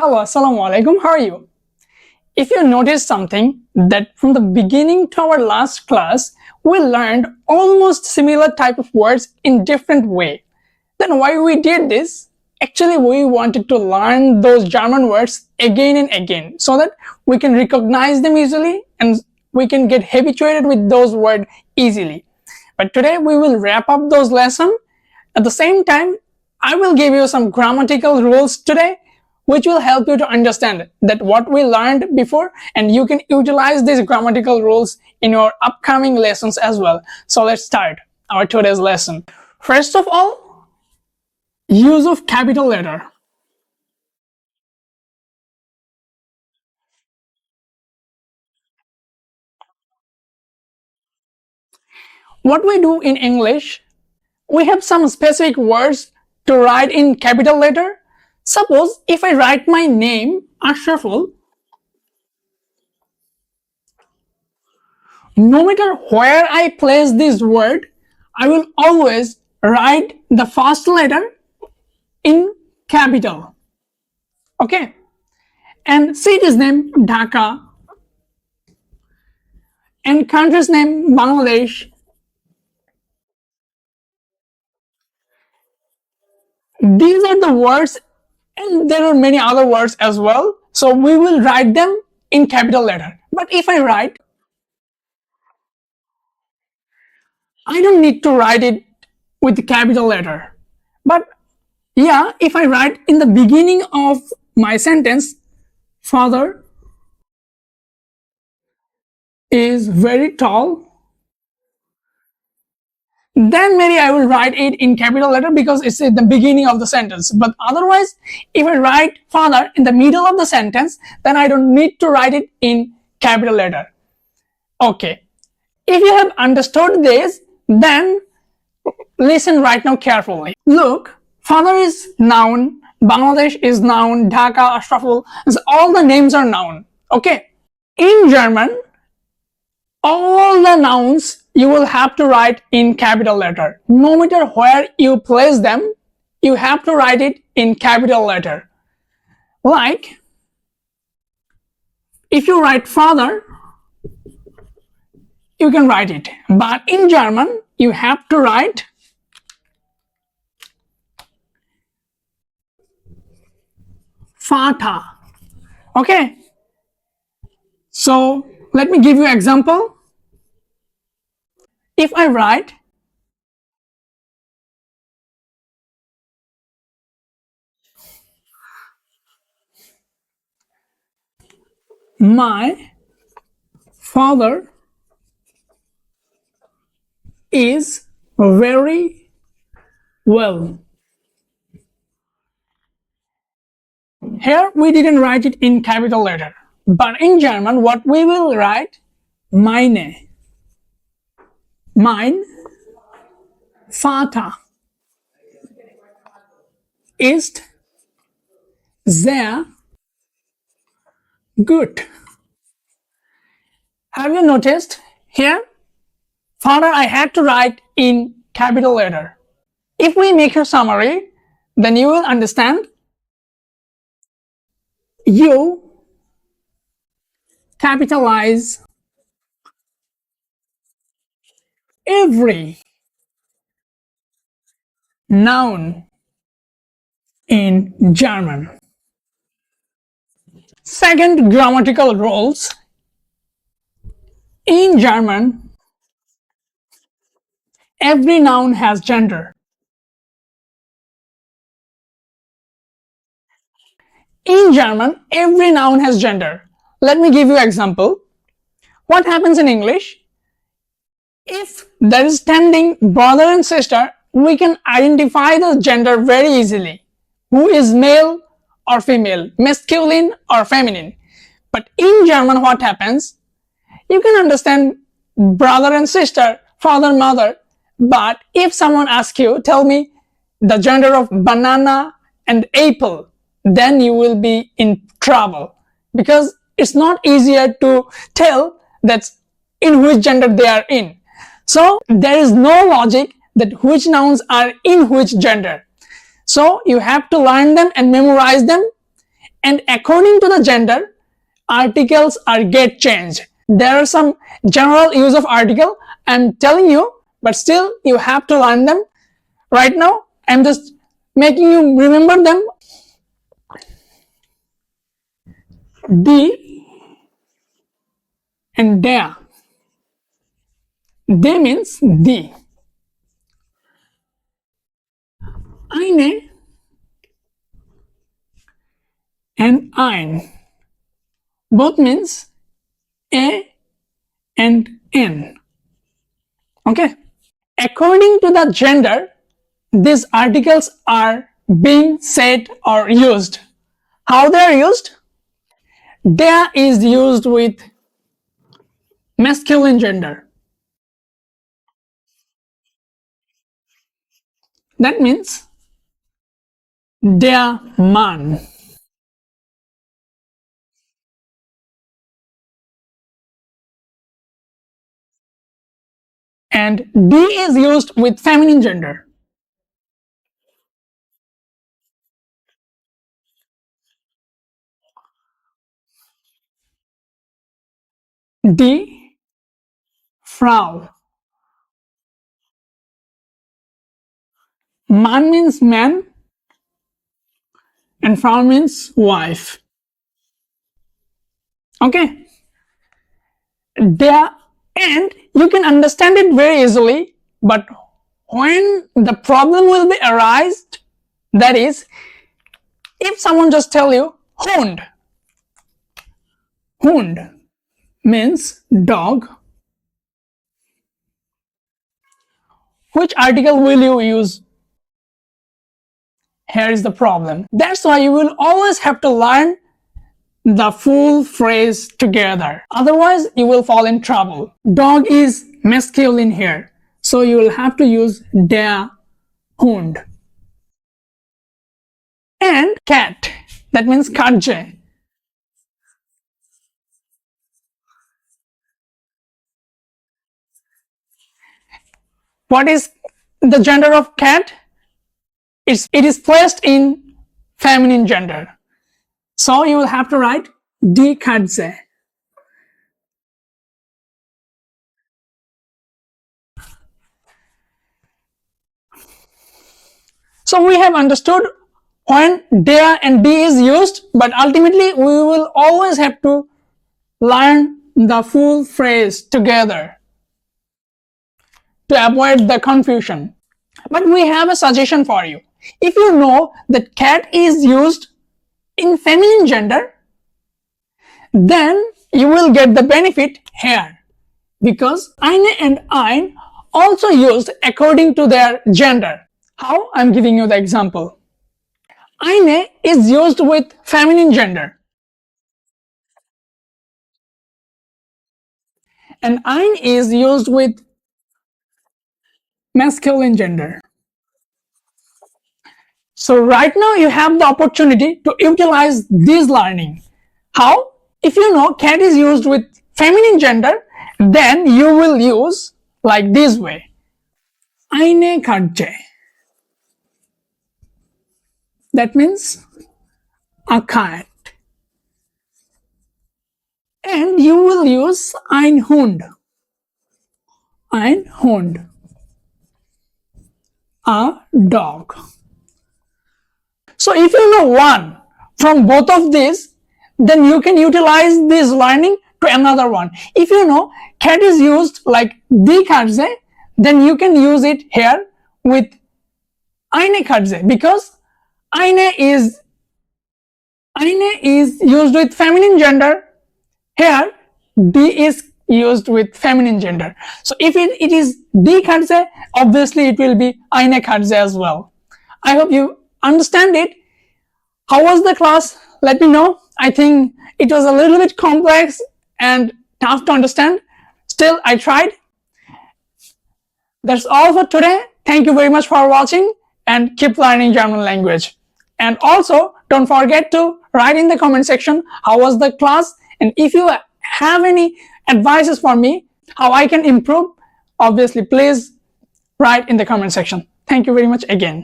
Hello, assalamu alaikum, how are you? If you notice something, that from the beginning to our last class, we learned almost similar type of words in different way. Then why we did this? Actually, we wanted to learn those German words again and again so that we can recognize them easily and we can get habituated with those words easily. But today we will wrap up those lessons. At the same time, I will give you some grammatical rules today which will help you to understand that what we learned before, and you can utilize these grammatical rules in your upcoming lessons as well. So let's start our today's lesson. First of all, use of capital letter. What we do in English, we have some specific words to write in capital letter. Suppose if I write my name, Ashraful, no matter where I place this word, I will always write the first letter in capital. Okay? And city's name, Dhaka, and country's name, Bangladesh. These are the words, and there are many other words as well. So we will write them in capital letter. But if I write, I don't need to write it with the capital letter. But yeah, if I write in the beginning of my sentence, father is very tall, then maybe I will write it in capital letter because it's at the beginning of the sentence. But otherwise, if I write father in the middle of the sentence, then I don't need to write it in capital letter. Okay. If you have understood this, then listen right now carefully. Look, father is noun, Bangladesh is noun, Dhaka, Ashraful, all the names are noun. Okay. In German, all the nouns you will have to write in capital letter. No matter where you place them, you have to write it in capital letter. Like, if you write father, you can write it. But in German, you have to write Vater. Okay? So, let me give you an example. If I write my father is very well. Here we didn't write it in capital letter. But in German, what we will write, mein Vater ist sehr gut. Have you noticed here? Father, I had to write in capital letter. If we make a summary, then you will understand. You capitalize every noun in German. Second, grammatical rules. In German, every noun has gender. In German, every noun has gender. Let me give you an example. What happens in English? If there is standing brother and sister, we can identify the gender very easily. Who is male or female, masculine or feminine. But in German, what happens? You can understand brother and sister, father, mother. But if someone asks you, tell me the gender of banana and apple, then you will be in trouble because it's not easier to tell that's in which gender they are in. So there is no logic that which nouns are in which gender. So you have to learn them and memorize them, And according to the gender, articles are get changed. There are some general use of article I'm telling you, but still you have to learn them. Right now, I'm just making you remember them. Die and der. They means die. Eine and ein. Both means a and n. Okay. According to the gender, these articles are being said or used. How they are used? Der is used with masculine gender. That means der Mann. And die is used with feminine gender. Die Frau. Mann means man and Frau means wife. Okay. And you can understand it very easily, but when the problem will be arise, that is, if someone just tell you Hund. Hund means dog. Which article will you use? Here is the problem. That's why you will always have to learn the full phrase together. Otherwise, you will fall in trouble. Dog is masculine here, so you will have to use der Hund. And cat, that means Katze. What is the gender of cat? It is placed in feminine gender. So you will have to write die Katze. So we have understood when der and die is used, but ultimately we will always have to learn the full phrase together to avoid the confusion. But we have a suggestion for you. If you know that cat is used in feminine gender, then you will get the benefit here, because eine and ein also used according to their gender. How? I'm giving you the example. Eine is used with feminine gender and ein is used with masculine gender. So right now you have the opportunity to utilize this learning. How? If you know cat is used with feminine gender, then you will use like this way. Eine Katze. That means a cat. And you will use ein Hund. Ein Hund. A dog. So if you know one from both of these, then you can utilize this learning to another one. If you know cat is used like die Katze, then you can use it here with eine Katze, because eine is used with feminine gender. Here die is used with feminine gender. So if it is die Katze, obviously it will be eine Katze as well. I hope you understand it. How was the class? Let me know. I think it was a little bit complex and tough to understand. Still, I tried. That's all for today. Thank you very much for watching and keep learning German language. And also, don't forget to write in the comment section how was the class, and if you have any advices for me how I can improve, obviously please write in the comment section. Thank you very much again.